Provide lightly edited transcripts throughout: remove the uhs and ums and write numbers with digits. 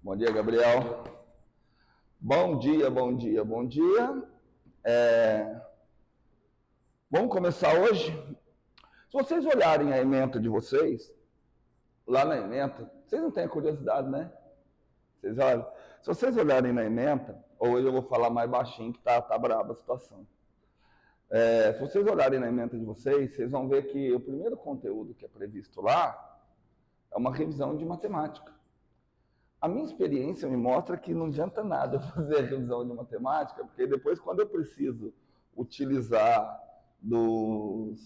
Bom dia, Gabriel. Bom dia, bom dia, bom dia. Vamos começar hoje? Se vocês olharem a ementa de vocês, lá na ementa, vocês não têm a curiosidade, né? Vocês olham? Se vocês olharem na ementa, hoje eu vou falar mais baixinho que tá braba a situação. Se vocês olharem na ementa de vocês, vocês vão ver que o primeiro conteúdo que é previsto lá é uma revisão de matemática. A minha experiência me mostra que não adianta nada eu fazer a revisão de matemática, porque depois, quando eu preciso utilizar dos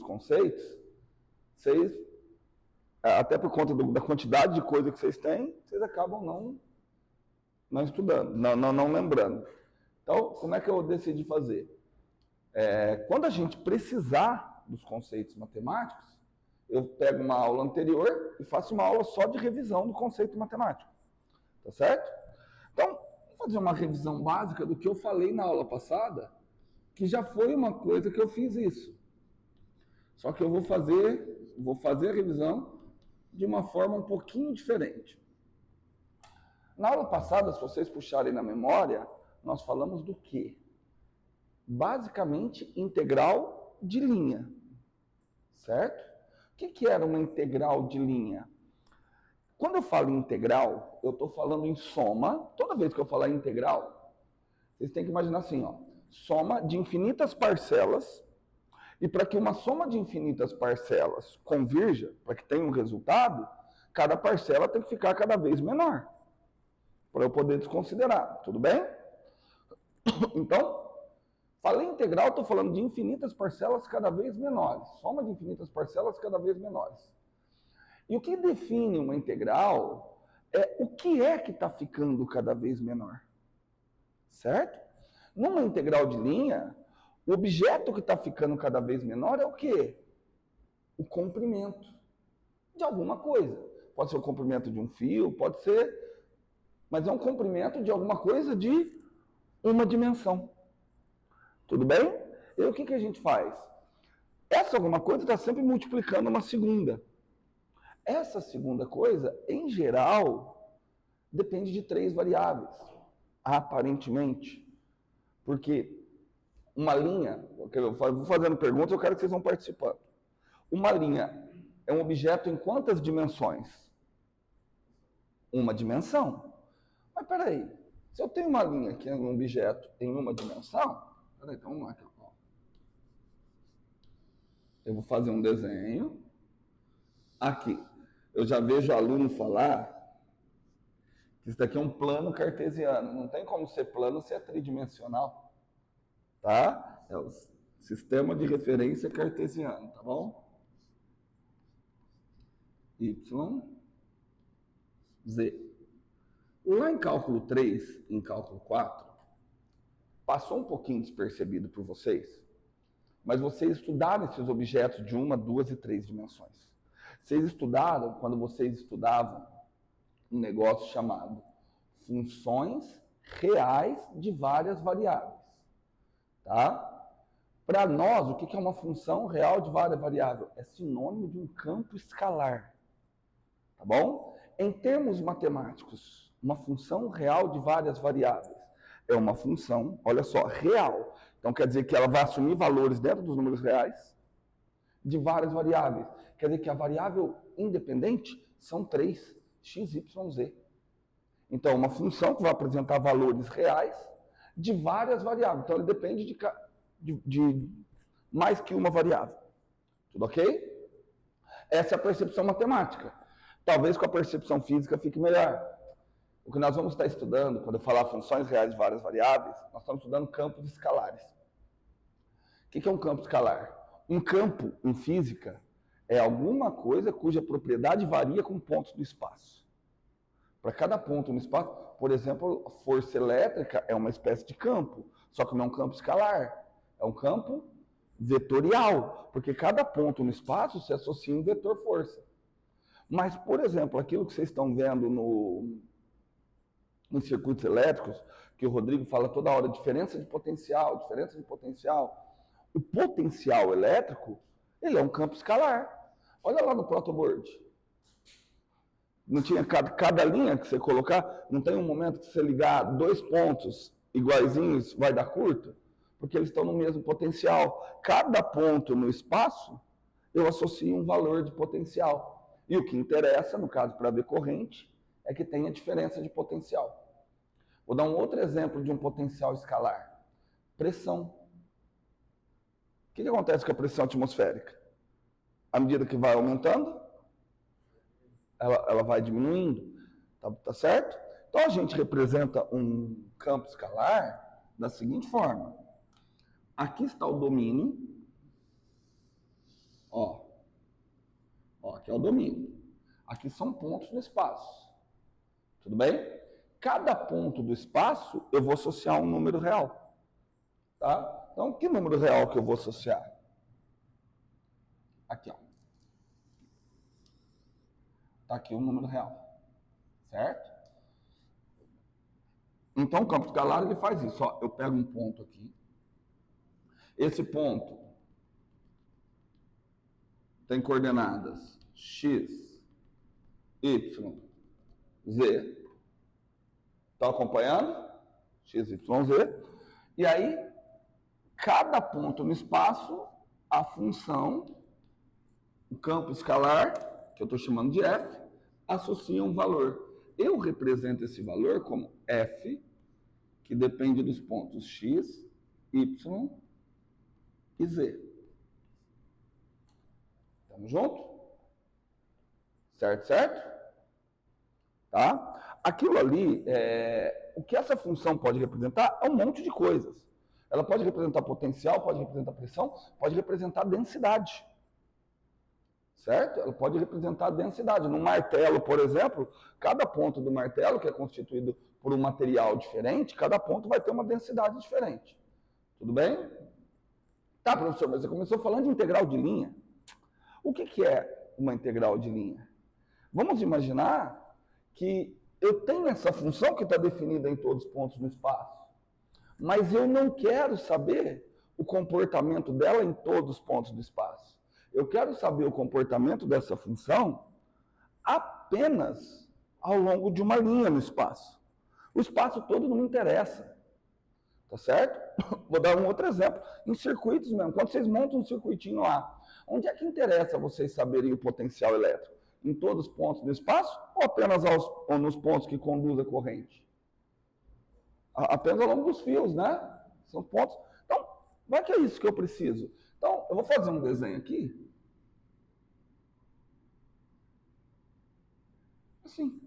conceitos, vocês, até por conta da quantidade de coisa que vocês têm, vocês acabam não estudando, não lembrando. Então, como é que eu decidi fazer? Quando a gente precisar dos conceitos matemáticos, eu pego uma aula anterior e faço uma aula só de revisão do conceito matemático. Tá certo? Então, vou fazer uma revisão básica do que eu falei na aula passada, que já foi uma coisa que eu fiz isso. Só que eu vou fazer a revisão de uma forma um pouquinho diferente. Na aula passada, se vocês puxarem na memória, nós falamos do quê? Basicamente, integral de linha. Certo? O que era uma integral de linha? Quando eu falo em integral, eu estou falando em soma. Toda vez que eu falar em integral, vocês têm que imaginar assim, ó, soma de infinitas parcelas. E para que uma soma de infinitas parcelas convirja, para que tenha um resultado, cada parcela tem que ficar cada vez menor, para eu poder desconsiderar. Tudo bem? Então, falei integral, estou falando de infinitas parcelas cada vez menores. Soma de infinitas parcelas cada vez menores. E o que define uma integral é o que é que está ficando cada vez menor. Certo? Numa integral de linha, o objeto que está ficando cada vez menor é o quê? O comprimento de alguma coisa. Pode ser o comprimento de um fio, pode ser... Mas é um comprimento de alguma coisa de uma dimensão. Tudo bem? E o que a gente faz? Essa alguma coisa está sempre multiplicando uma segunda. Essa segunda coisa, em geral, depende de 3 variáveis, aparentemente. Porque uma linha, eu vou fazendo perguntas, eu quero que vocês vão participando. Uma linha é um objeto em quantas dimensões? Uma dimensão. Mas peraí, se eu tenho uma linha que é um objeto em uma dimensão, peraí, então vamos lá. Eu vou fazer um desenho. Aqui, eu já vejo aluno falar que isso daqui é um plano cartesiano. Não tem como ser plano se é tridimensional. Tá? É o sistema de referência cartesiano, tá bom? Y, Z. Lá em cálculo 3, em cálculo 4, passou um pouquinho despercebido por vocês, mas vocês estudaram esses objetos de 1, 2 e 3 dimensões. Vocês estudaram, quando vocês estudavam, um negócio chamado funções reais de várias variáveis. Tá? Para nós, o que é uma função real de várias variáveis? É sinônimo de um campo escalar. Tá bom? Em termos matemáticos, uma função real de várias variáveis é uma função, olha só, real. Então quer dizer que ela vai assumir valores dentro dos números reais de várias variáveis. Quer dizer que a variável independente são 3, x, y, z. Então, uma função que vai apresentar valores reais de várias variáveis. Então, ele depende de mais que uma variável. Tudo ok? Essa é a percepção matemática. Talvez com a percepção física fique melhor. O que nós vamos estar estudando, quando eu falar funções reais de várias variáveis, nós estamos estudando campos escalares. O que é um campo escalar? Um campo, em física, é alguma coisa cuja propriedade varia com pontos do espaço. Para cada ponto no espaço, por exemplo, a força elétrica é uma espécie de campo, só que não é um campo escalar, é um campo vetorial, porque cada ponto no espaço se associa a um vetor força. Mas, por exemplo, aquilo que vocês estão vendo nos circuitos elétricos, que o Rodrigo fala toda hora, diferença de potencial, diferença de potencial. O potencial elétrico, ele é um campo escalar. Olha lá no protoboard. Não tinha cada linha que você colocar, não tem um momento que você ligar dois pontos iguaizinhos, vai dar curto? Porque eles estão no mesmo potencial. Cada ponto no espaço, eu associo um valor de potencial. E o que interessa, no caso para ver corrente, é que tem a diferença de potencial. Vou dar um outro exemplo de um potencial escalar. Pressão. O que acontece com a pressão atmosférica? À medida que vai aumentando, ela vai diminuindo, tá certo? Então a gente representa um campo escalar da seguinte forma. Aqui está o domínio, ó, aqui é o domínio. Aqui são pontos no espaço, tudo bem? Cada ponto do espaço eu vou associar um número real, tá? Então que número real que eu vou associar? Aqui, ó. Tá aqui o número real, certo? Então o campo escalar ele faz isso, ó. Eu pego um ponto aqui. Esse ponto tem coordenadas x, y, z. Estão acompanhando? X, y, z. E aí, cada ponto no espaço, a função, o campo escalar, que eu estou chamando de f, associa um valor. Eu represento esse valor como f, que depende dos pontos x, y e z. Estamos juntos? Certo, certo? Tá? Aquilo ali, o que essa função pode representar é um monte de coisas. Ela pode representar potencial, pode representar pressão, pode representar densidade. Certo? Ela pode representar densidade. No martelo, por exemplo, cada ponto do martelo, que é constituído por um material diferente, cada ponto vai ter uma densidade diferente. Tudo bem? Tá, professor, mas você começou falando de integral de linha. O que é uma integral de linha? Vamos imaginar que eu tenho essa função que está definida em todos os pontos no espaço, mas eu não quero saber o comportamento dela em todos os pontos do espaço. Eu quero saber o comportamento dessa função apenas ao longo de uma linha no espaço. O espaço todo não me interessa. Tá certo? Vou dar um outro exemplo. Em circuitos mesmo. Quando vocês montam um circuitinho lá, onde é que interessa vocês saberem o potencial elétrico? Em todos os pontos do espaço ou apenas ou nos pontos que conduzem a corrente? Apenas ao longo dos fios, né? São pontos. Então, vai que é isso que eu preciso. Então, eu vou fazer um desenho aqui. Assim.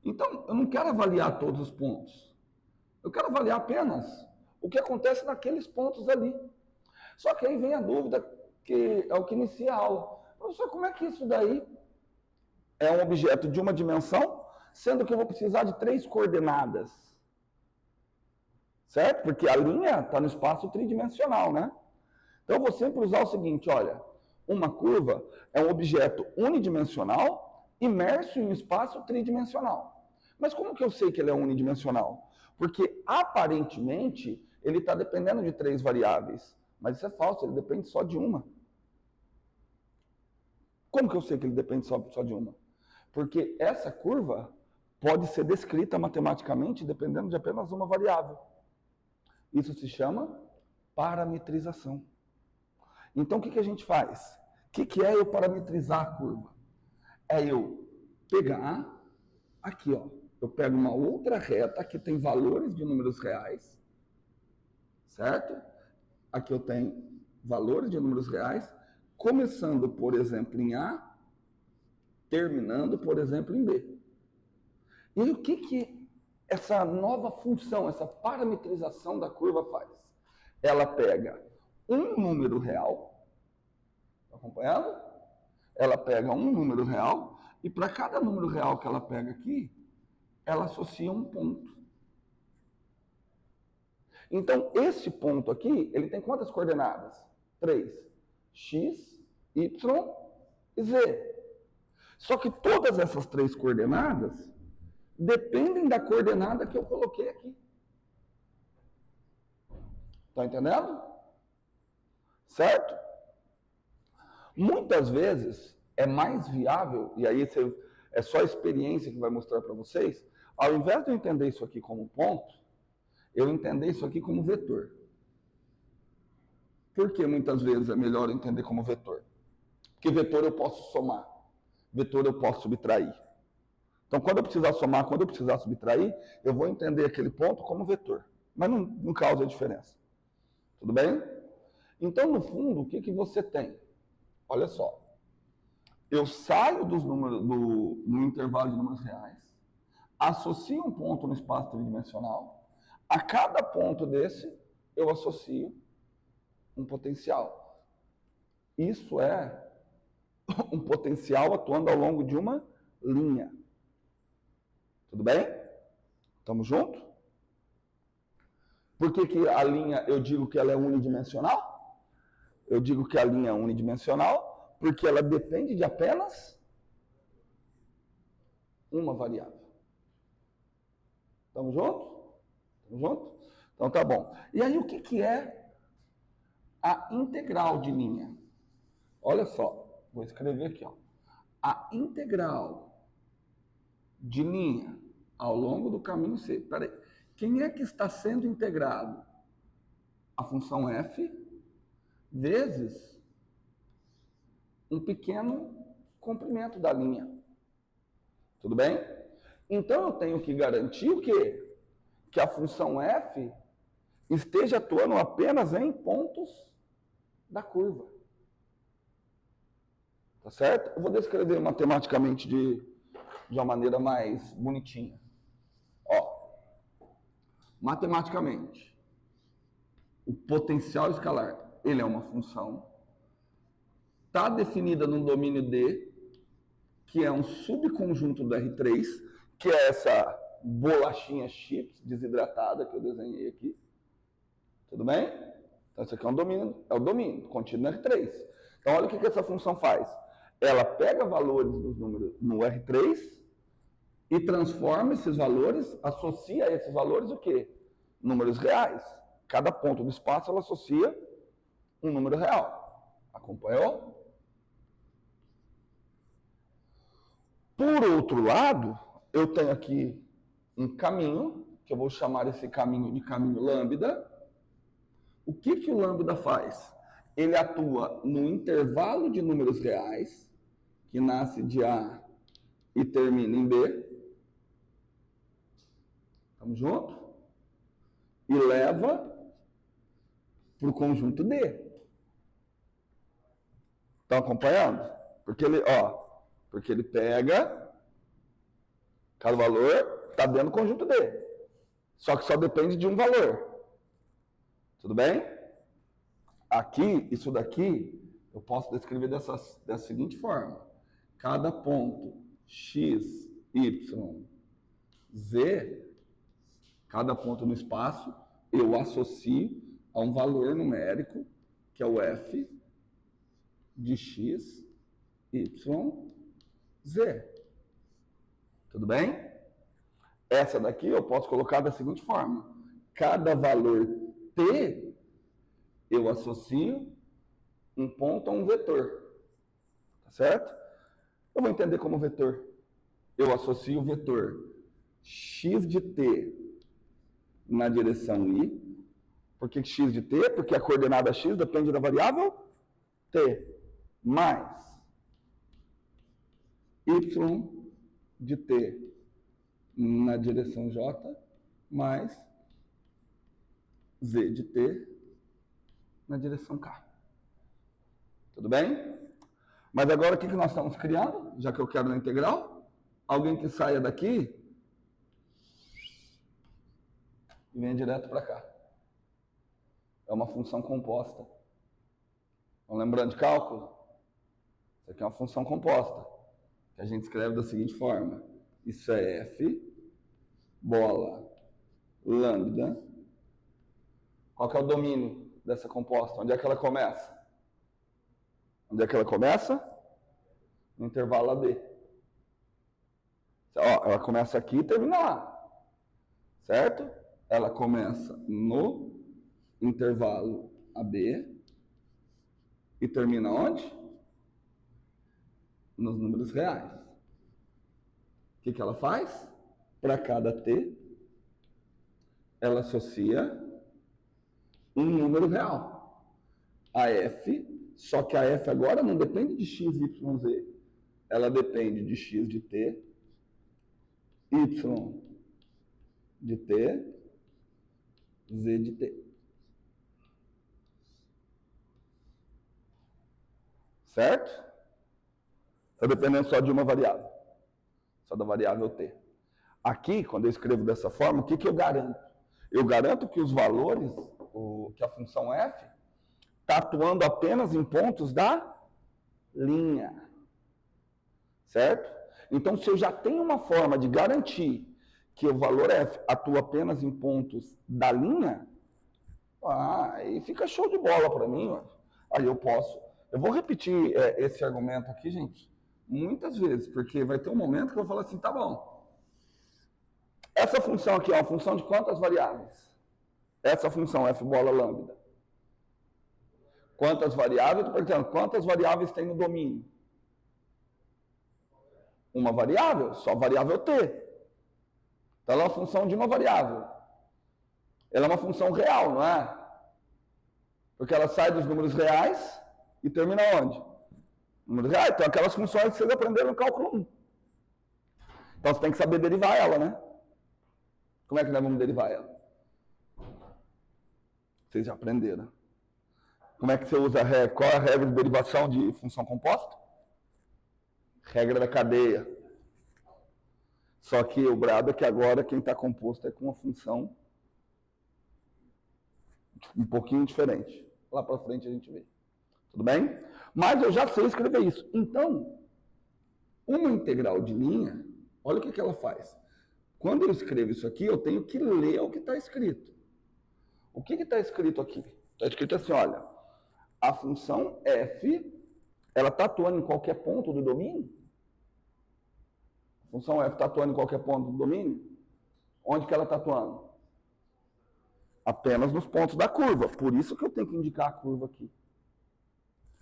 Então, eu não quero avaliar todos os pontos. Eu quero avaliar apenas o que acontece naqueles pontos ali. Só que aí vem a dúvida, que é o que inicia a aula. Professor, como é que isso daí é um objeto de uma dimensão, sendo que eu vou precisar de 3 coordenadas? Certo? Porque a linha está no espaço tridimensional, né? Então, eu vou sempre usar o seguinte, olha, uma curva é um objeto unidimensional imerso em um espaço tridimensional. Mas como que eu sei que ele é unidimensional? Porque, aparentemente, ele está dependendo de 3 variáveis. Mas isso é falso, ele depende só de uma. Como que eu sei que ele depende só de uma? Porque essa curva pode ser descrita matematicamente dependendo de apenas uma variável. Isso se chama parametrização. Então, o que a gente faz? O que é eu parametrizar a curva? É eu pegar, aqui, ó, eu pego uma outra reta que tem valores de números reais, certo? Aqui eu tenho valores de números reais, começando, por exemplo, em A, terminando, por exemplo, em B. E o que essa nova função, essa parametrização da curva faz? Ela pega um número real, está acompanhando? Ela pega um número real, e para cada número real que ela pega aqui, ela associa um ponto. Então, esse ponto aqui, ele tem quantas coordenadas? 3. X, Y e Z. Só que todas essas 3 coordenadas dependem da coordenada que eu coloquei aqui. Está entendendo? Certo? Muitas vezes é mais viável, e aí é só a experiência que vai mostrar para vocês, ao invés de eu entender isso aqui como ponto, eu entender isso aqui como vetor. Por que muitas vezes é melhor entender como vetor? Porque vetor eu posso somar, vetor eu posso subtrair. Então, quando eu precisar somar, quando eu precisar subtrair, eu vou entender aquele ponto como vetor. Mas não causa diferença. Tudo bem? Então, no fundo, o que você tem? Olha só. Eu saio dos números, no intervalo de números reais, associo um ponto no espaço tridimensional. A cada ponto desse, eu associo um potencial. Isso é um potencial atuando ao longo de uma linha. Tudo bem? Estamos juntos? Por que a linha, eu digo que ela é unidimensional? Eu digo que a linha é unidimensional porque ela depende de apenas uma variável. Estamos juntos? Estamos juntos? Então tá bom. E aí o que é a integral de linha? Olha só, vou escrever aqui, ó. A integral de linha ao longo do caminho C. Peraí. Quem é que está sendo integrado? A função f vezes um pequeno comprimento da linha. Tudo bem? Então eu tenho que garantir o quê? Que a função f esteja atuando apenas em pontos da curva. Tá certo? Eu vou descrever matematicamente de uma maneira mais bonitinha. Ó, matematicamente, o potencial escalar, ele é uma função, está definida no domínio D, que é um subconjunto do R3, que é essa bolachinha chips desidratada que eu desenhei aqui. Tudo bem? Então, isso aqui é o domínio, contido no R3. Então, olha o que essa função faz. Ela pega valores dos números no R3 e transforma esses valores, associa a esses valores o quê? Números reais. Cada ponto do espaço ela associa um número real. Acompanhou? Por outro lado, eu tenho aqui um caminho, que eu vou chamar esse caminho de caminho lambda. O que o lambda faz? Ele atua no intervalo de números reais, que nasce de A e termina em B. Estamos juntos? E leva para o conjunto D. Estão acompanhando? Porque ele pega cada valor, está dentro do conjunto D. Só que só depende de um valor. Tudo bem? Aqui, isso daqui, eu posso descrever dessa seguinte forma. Cada ponto x, y, z, cada ponto no espaço, eu associo a um valor numérico, que é o f de x, y, z. Tudo bem? Essa daqui eu posso colocar da seguinte forma. Cada valor t, eu associo um ponto a um vetor. Tá certo? Eu vou entender como vetor. Eu associo o vetor x de t na direção i. Por que x de t? Porque a coordenada x depende da variável t. Mais y de t na direção j, mais z de t na direção k. Tudo bem? Mas agora o que nós estamos criando? Já que eu quero na integral, alguém que saia daqui e venha direto para cá. É uma função composta. Estão lembrando de cálculo? Isso aqui é uma função composta, que a gente escreve da seguinte forma. Isso é f, bola, lambda. Qual que é o domínio dessa composta? Onde é que ela começa? Onde é que ela começa? No intervalo AB. Ó, ela começa aqui e termina lá. Certo? Ela começa no intervalo AB e termina onde? Nos números reais. que ela faz? Para cada t, ela associa um número real. A f, só que a f agora não depende de x, y, z. Ela depende de x de t, y de t, z de t. Certo? Está dependendo só de uma variável. Só da variável t. Aqui, quando eu escrevo dessa forma, o que eu garanto? Eu garanto que os valores, que a função f, está atuando apenas em pontos da linha. Certo? Então, se eu já tenho uma forma de garantir que o valor f atua apenas em pontos da linha, aí fica show de bola para mim. Ó. Aí eu posso... Eu vou repetir esse argumento aqui, gente, muitas vezes, porque vai ter um momento que eu vou falar assim, tá bom. Essa função aqui é uma função de quantas variáveis? Essa função f bola lambda. Quantas variáveis? Estou perguntando, quantas variáveis tem no domínio? Uma variável, só variável t. Então ela é uma função de uma variável. Ela é uma função real, não é? Porque ela sai dos números reais e termina onde? Números reais. Então aquelas funções que vocês aprenderam no cálculo 1. Então você tem que saber derivar ela, né? Como é que nós vamos derivar ela? Vocês já aprenderam. Como é que você usa a regra? Qual é a regra de derivação de função composta? Regra da cadeia. Só que o brado é que agora quem está composto é com uma função um pouquinho diferente. Lá para frente a gente vê. Tudo bem? Mas eu já sei escrever isso. Então, uma integral de linha, olha o que ela faz. Quando eu escrevo isso aqui, eu tenho que ler o que está escrito. O que está escrito aqui? Está escrito assim, olha, a função f, ela está atuando em qualquer ponto do domínio? A função f está atuando em qualquer ponto do domínio? Onde que ela está atuando? Apenas nos pontos da curva. Por isso que eu tenho que indicar a curva aqui.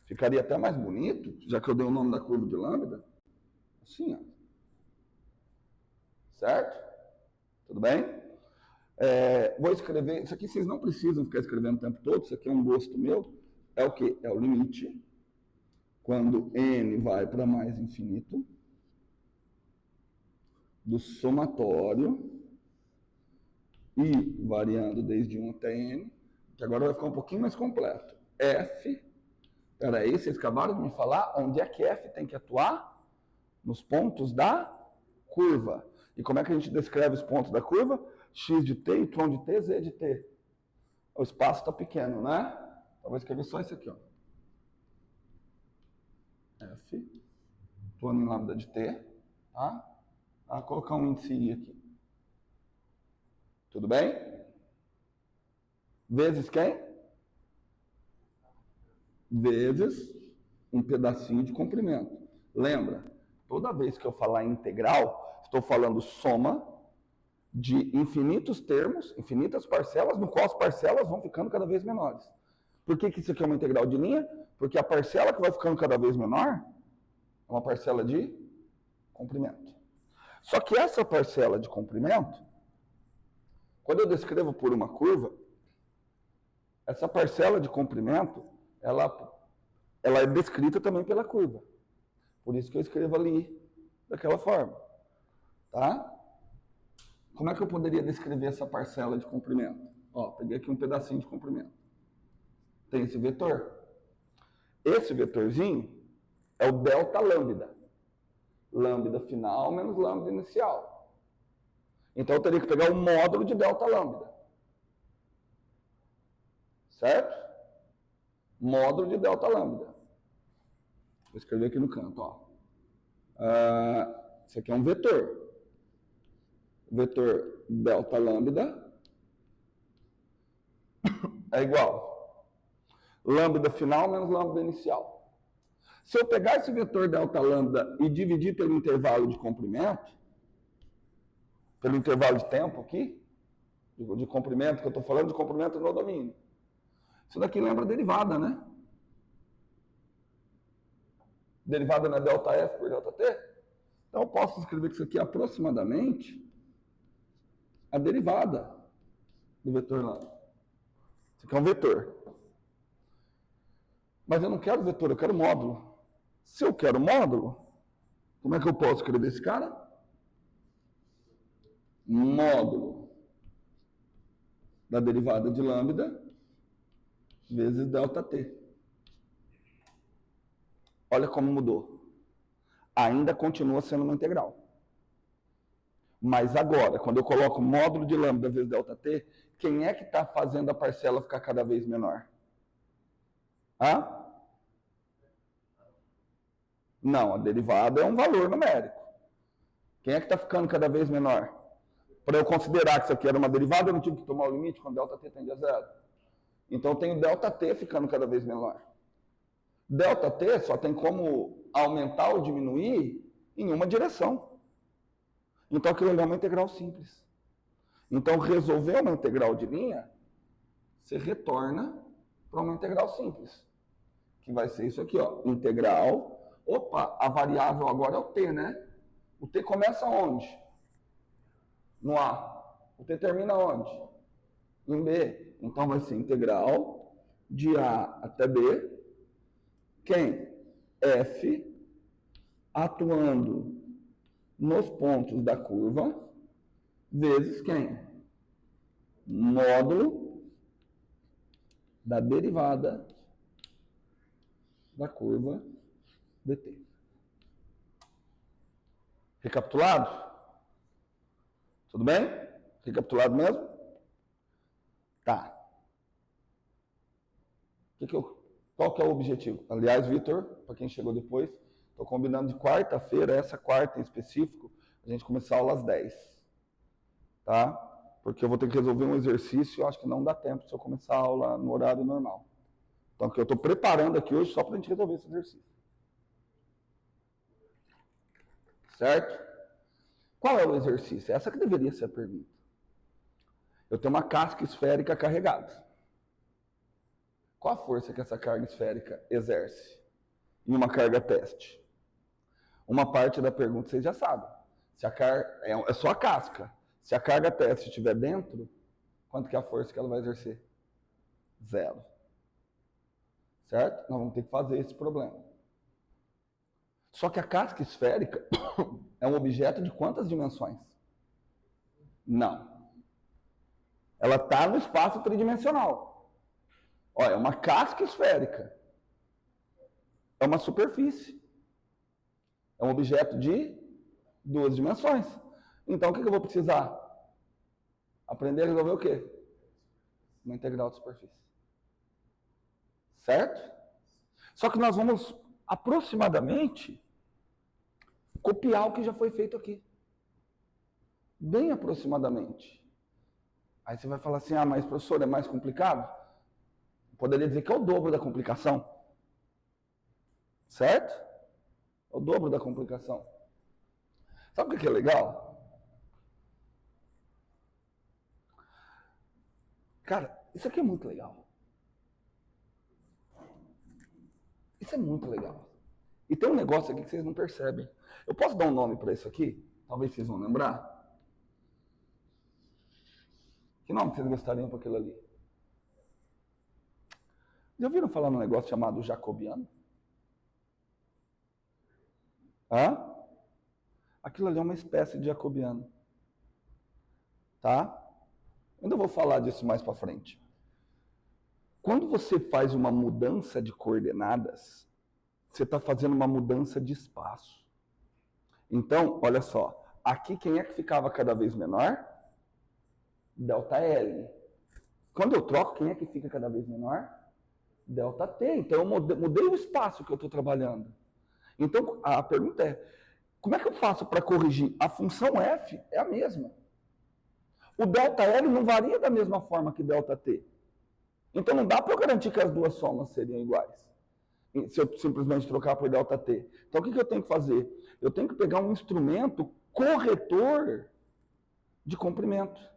Ficaria até mais bonito, já que eu dei o nome da curva de lambda. Assim, ó. Certo? Tudo bem? Vou escrever, isso aqui vocês não precisam ficar escrevendo o tempo todo, isso aqui é um gosto meu. É o quê? É o limite, quando n vai para mais infinito, do somatório, i variando desde 1 até n, que agora vai ficar um pouquinho mais completo. F, peraí, vocês acabaram de me falar onde é que f tem que atuar? Nos pontos da curva. E como é que a gente descreve os pontos da curva? X de t, y de t, z de t. O espaço está pequeno, né? Então vou escrever só isso aqui, ó. F, atuando em lambda de t, tá? Vou colocar um índice i aqui. Tudo bem? Vezes quem? Vezes um pedacinho de comprimento. Lembra? Toda vez que eu falar em integral, estou falando soma de infinitos termos, infinitas parcelas, no qual as parcelas vão ficando cada vez menores. Por que isso aqui é uma integral de linha? Porque a parcela que vai ficando cada vez menor é uma parcela de comprimento. Só que essa parcela de comprimento, quando eu descrevo por uma curva, essa parcela de comprimento, ela é descrita também pela curva. Por isso que eu escrevo ali daquela forma. Tá? Como é que eu poderia descrever essa parcela de comprimento? Ó, peguei aqui um pedacinho de comprimento. Tem esse vetor. Esse vetorzinho é o delta lambda. Lambda final menos lambda inicial. Então eu teria que pegar o módulo de delta lambda. Certo? Módulo de delta lambda. Vou escrever aqui no canto, ó. Isso aqui é um vetor. Vetor delta lambda é igual lambda final menos lambda inicial. Se eu pegar esse vetor delta lambda e dividir pelo intervalo de comprimento, pelo intervalo de tempo aqui, de comprimento, que eu estou falando de comprimento no domínio, isso daqui lembra derivada, né? Derivada na delta F por delta T. Então, eu posso escrever que isso aqui é aproximadamente a derivada do vetor lambda. Isso aqui é um vetor. Mas eu não quero vetor, eu quero módulo. Se eu quero módulo, como é que eu posso escrever esse cara? Módulo da derivada de lambda vezes ΔT. Olha como mudou. Ainda continua sendo uma integral. Mas agora, quando eu coloco módulo de lambda vezes ΔT, quem é que está fazendo a parcela ficar cada vez menor? Hã? Não, a derivada é um valor numérico. Quem é que está ficando cada vez menor? Para eu considerar que isso aqui era uma derivada, eu não tive que tomar o limite quando ΔT tende a zero. Então eu tenho ΔT ficando cada vez menor. ΔT só tem como aumentar ou diminuir em uma direção. Então aquilo ali é uma integral simples. Então resolver uma integral de linha, você retorna para uma integral simples. Que vai ser isso aqui, ó, integral. Opa, a variável agora é o t, né? O t começa onde? No A. O t termina onde? Em B. Então vai ser integral de A até B. Quem? F atuando nos pontos da curva vezes quem? Módulo da derivada da curva dt. Recapitulado? Tudo bem? Recapitulado mesmo? Tá. Qual que é o objetivo? Aliás, Vitor, para quem chegou depois, estou combinando de quarta-feira, essa quarta em específico, a gente começar a aula às 10. Tá? Porque eu vou ter que resolver um exercício e eu acho que não dá tempo se eu começar a aula no horário normal. Então, eu estou preparando aqui hoje só para a gente resolver esse exercício. Certo? Qual é o exercício? Essa que deveria ser a pergunta. Eu tenho uma casca esférica carregada. Qual a força que essa carga esférica exerce em uma carga teste? Uma parte da pergunta vocês já sabem. Se a carga é só a casca. Se a carga teste estiver dentro, quanto que é a força que ela vai exercer? 0. Certo? Nós vamos ter que fazer esse problema. Só que a casca esférica é um objeto de quantas dimensões? Não. Ela está no espaço tridimensional. Olha, é uma casca esférica. É uma superfície. É um objeto de 2 dimensões. Então, o que eu vou precisar? Aprender a resolver o quê? Uma integral de superfície. Certo? Só que nós vamos aproximadamente copiar o que já foi feito aqui. Bem aproximadamente. Aí você vai falar assim, ah, mas professor, é mais complicado? Poderia dizer que é o dobro da complicação. Certo? É o dobro da complicação. Sabe o que é legal? Cara, isso aqui é muito legal. Isso é muito legal. E tem um negócio aqui que vocês não percebem. Eu posso dar um nome para isso aqui? Talvez vocês vão lembrar. Que nome vocês gostariam para aquilo ali? Já ouviram falar num negócio chamado jacobiano? Hã? Aquilo ali é uma espécie de jacobiano. Tá? Ainda vou falar disso mais para frente. Quando você faz uma mudança de coordenadas, você está fazendo uma mudança de espaço. Então, olha só. Aqui quem é que ficava cada vez menor? ΔL. Quando eu troco, quem é que fica cada vez menor? ΔT. Então eu mudei o espaço que eu estou trabalhando. Então a pergunta é, como é que eu faço para corrigir? A função f é a mesma. O ΔL não varia da mesma forma que ΔT. Então não dá para eu garantir que as duas somas seriam iguais. Se eu simplesmente trocar por ΔT. Então o que eu tenho que fazer? Eu tenho que pegar um instrumento corretor de comprimento.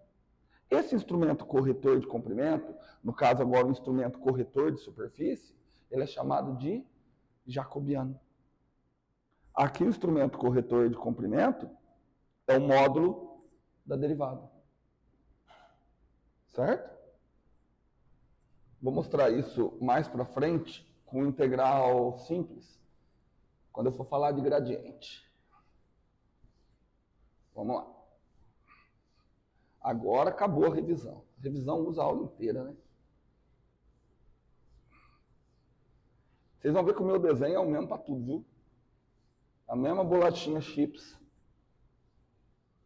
Esse instrumento corretor de comprimento, no caso agora o instrumento corretor de superfície, ele é chamado de jacobiano. Aqui o instrumento corretor de comprimento é o módulo da derivada. Certo? Vou mostrar isso mais para frente com integral simples, quando eu for falar de gradiente. Vamos lá. Agora acabou a revisão. A revisão usa a aula inteira, né? Vocês vão ver que o meu desenho é o mesmo para tudo, viu? A mesma bolachinha chips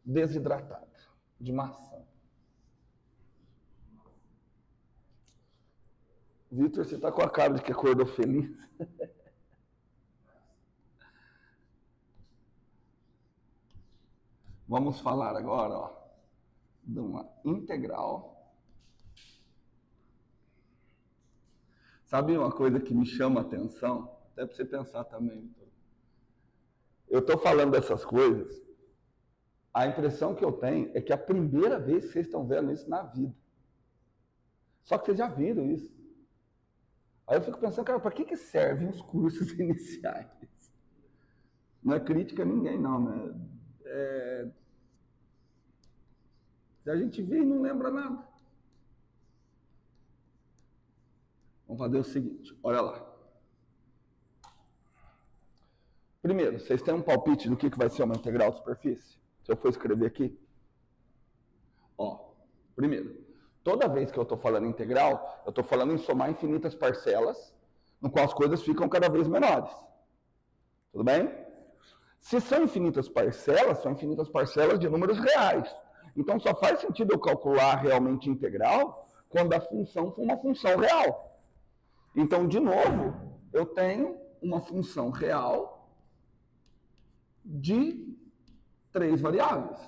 desidratada, de maçã. Vitor, você está com a cara de que acordou feliz? Vamos falar agora, ó, de uma integral. Sabe uma coisa que me chama a atenção? Até para você pensar também, Vitor. Eu estou falando dessas coisas, a impressão que eu tenho é que é a primeira vez que vocês estão vendo isso na vida. Só que vocês já viram isso. Aí eu fico pensando, cara, para que servem os cursos iniciais? Não é crítica a ninguém, não, né? Se a gente vê e não lembra nada. Vamos fazer o seguinte, olha lá. Primeiro, vocês têm um palpite do que vai ser uma integral de superfície? Se eu for escrever aqui. Ó, primeiro, toda vez que eu estou falando integral, eu estou falando em somar infinitas parcelas, no qual as coisas ficam cada vez menores. Tudo bem? Se são infinitas parcelas de números reais. Então só faz sentido eu calcular realmente integral quando a função for uma função real. Então, de novo, eu tenho uma função real de 3 variáveis,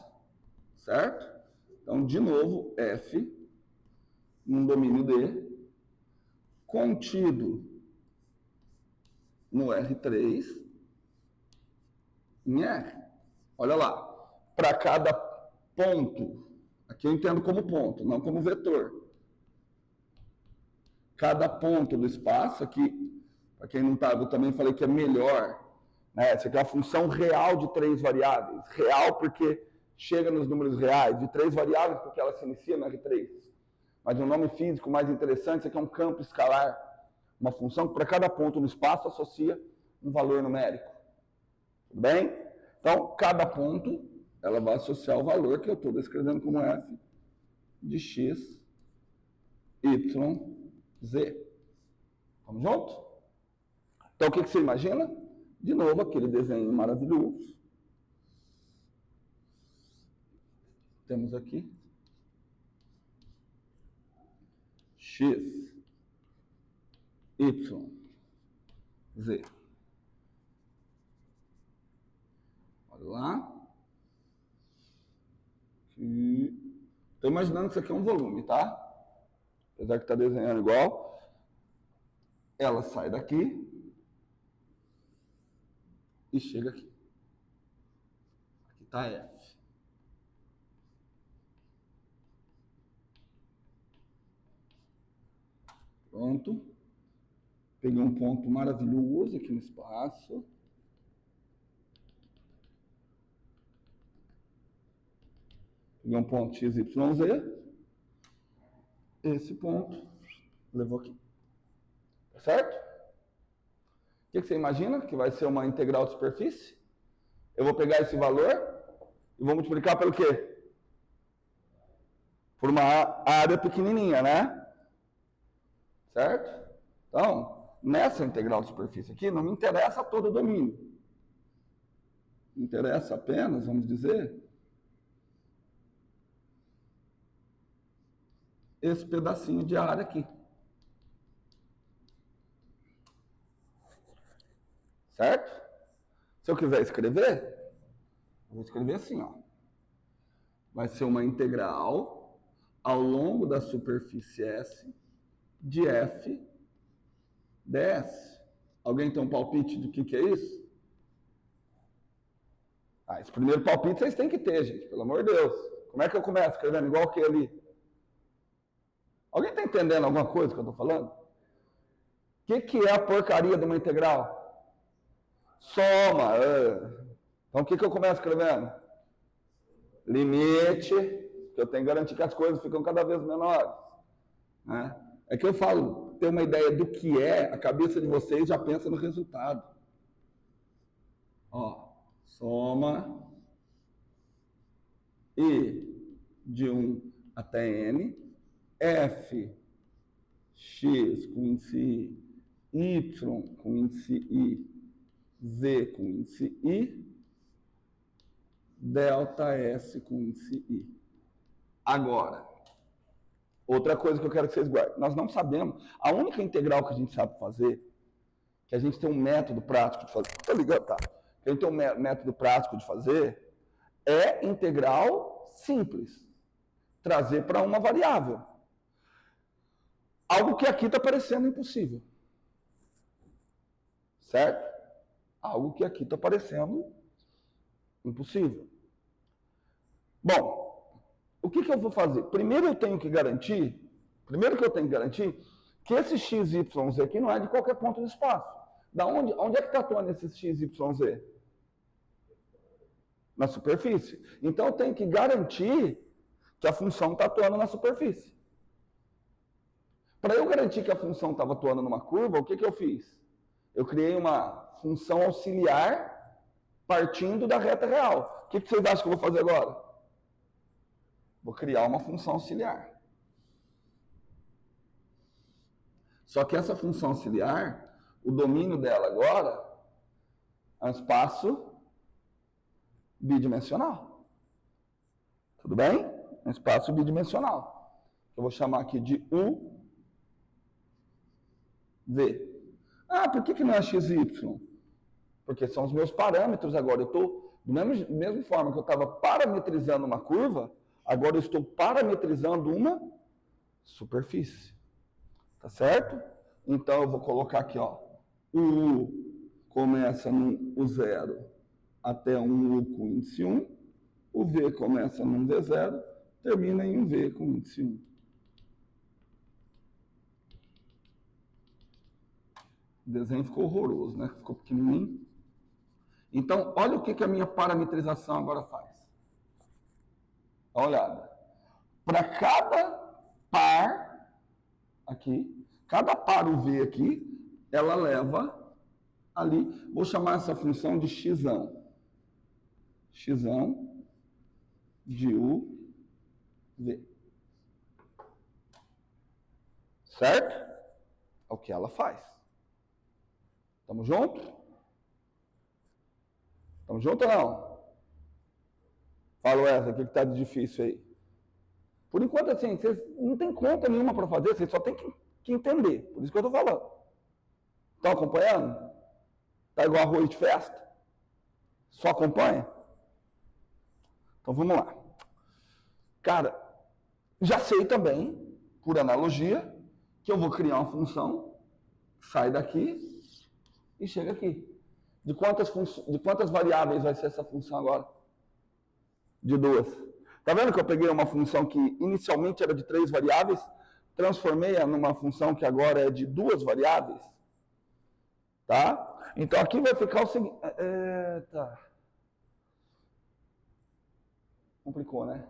certo? Então, de novo, f, num domínio D, contido no R3, em R. Olha lá, para cada ponto, aqui eu entendo como ponto, não como vetor. Cada ponto do espaço, aqui, para quem não sabe, eu também falei que é melhor, né? Essa aqui é a função real de 3 variáveis. Real porque chega nos números reais, de 3 variáveis porque ela se inicia no R3. Mas um nome físico mais interessante, isso aqui é um campo escalar, uma função que para cada ponto no espaço associa um valor numérico. Tudo bem? Então, cada ponto, ela vai associar o valor que eu estou descrevendo como f de x, y, z. Vamos junto? Então, o que você imagina? De novo, aquele desenho maravilhoso. Temos aqui x, y, z. Olha lá. Estou imaginando que isso aqui é um volume, tá? Apesar que está desenhando igual. Ela sai daqui e chega aqui. Aqui está F. Pronto. Peguei um ponto maravilhoso aqui no espaço. Peguei um ponto x, y, z. Esse ponto levou aqui. Certo? O que você imagina que vai ser uma integral de superfície? Eu vou pegar esse valor e vou multiplicar pelo quê? Por uma área pequenininha, né? Certo? Então, nessa integral de superfície aqui, não me interessa todo o domínio. Me interessa apenas, vamos dizer, esse pedacinho de área aqui. Certo? Se eu quiser escrever, eu vou escrever assim, ó. Vai ser uma integral ao longo da superfície S de f ds. Alguém tem um palpite do que é isso? Esse primeiro palpite vocês têm que ter, gente, pelo amor de Deus. Como é que eu começo escrevendo igual que ali? Alguém está entendendo alguma coisa que eu estou falando? O que é a porcaria de uma integral? Soma. Então, o que eu começo escrevendo? Limite, que eu tenho que garantir que as coisas ficam cada vez menores. Né? É que eu falo, ter uma ideia do que é, a cabeça de vocês já pensa no resultado. Ó, soma I de 1 até N, F, X com índice I, Y com índice I, Z com índice I, delta S com índice I. Agora, outra coisa que eu quero que vocês guardem. Nós não sabemos, a única integral que a gente sabe fazer, que a gente tem um método prático de fazer, tá ligado? Tá. Que a gente tem um método prático de fazer, é integral simples. Trazer para uma variável. Algo que aqui está parecendo impossível. Certo? Algo que aqui está parecendo impossível. Bom, o que eu vou fazer? Primeiro que eu tenho que garantir que esse x, y, z aqui não é de qualquer ponto do espaço. Onde é que está atuando esse x, y, z? Na superfície. Então eu tenho que garantir que a função está atuando na superfície. Para eu garantir que a função estava atuando numa curva, o que eu fiz? Eu criei uma função auxiliar partindo da reta real. O que vocês acham que eu vou fazer agora? Vou criar uma função auxiliar. Só que essa função auxiliar, o domínio dela agora é um espaço bidimensional. Tudo bem? Um espaço bidimensional. Eu vou chamar aqui de U, V. Ah, por que não é XY? Porque são os meus parâmetros agora. Eu estou, da mesma forma que eu estava parametrizando uma curva, agora eu estou parametrizando uma superfície. Tá certo? Então eu vou colocar aqui, ó. O U começa no U0 até um U com índice 1. O V começa num V0, termina em um V com índice 1. O desenho ficou horroroso, né? Ficou pequenininho. Então, olha o que a minha parametrização agora faz. Dá uma olhada. Para cada par aqui, cada par UV aqui, ela leva ali, vou chamar essa função de xão. Xão de UV. Certo? É o que ela faz. Tamo junto? Tamo junto ou não? Fala, Wesley, o que está de difícil aí? Por enquanto, assim, vocês não tem conta nenhuma para fazer, vocês só tem que entender. Por isso que eu estou falando. Estão acompanhando? Está igual arroz de festa? Só acompanha? Então vamos lá. Cara, já sei também, por analogia, que eu vou criar uma função, sai daqui e chega aqui. De quantas variáveis vai ser essa função agora? De 2. Tá vendo que eu peguei uma função que inicialmente era de 3 variáveis, transformei-a numa função que agora é de 2 variáveis? Tá? Então aqui vai ficar o seguinte... Tá. Complicou, né?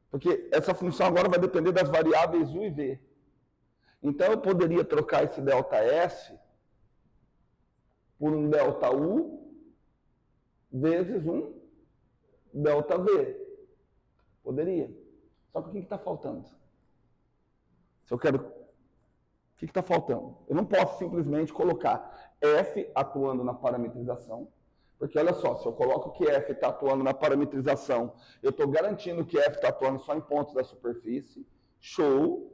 Porque essa função agora vai depender das variáveis U e V. Então eu poderia trocar esse ΔS por um ΔU vezes um ΔV. Poderia. Só que o que está faltando? Se eu quero... O que está faltando? Eu não posso simplesmente colocar F atuando na parametrização, porque olha só, se eu coloco que F está atuando na parametrização, eu estou garantindo que F está atuando só em pontos da superfície, show,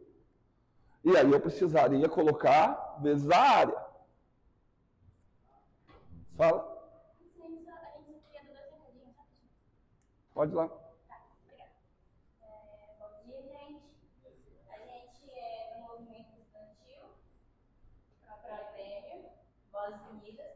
e aí eu precisaria colocar vezes a área. Fala. Pode ir lá. Vozes Unidas,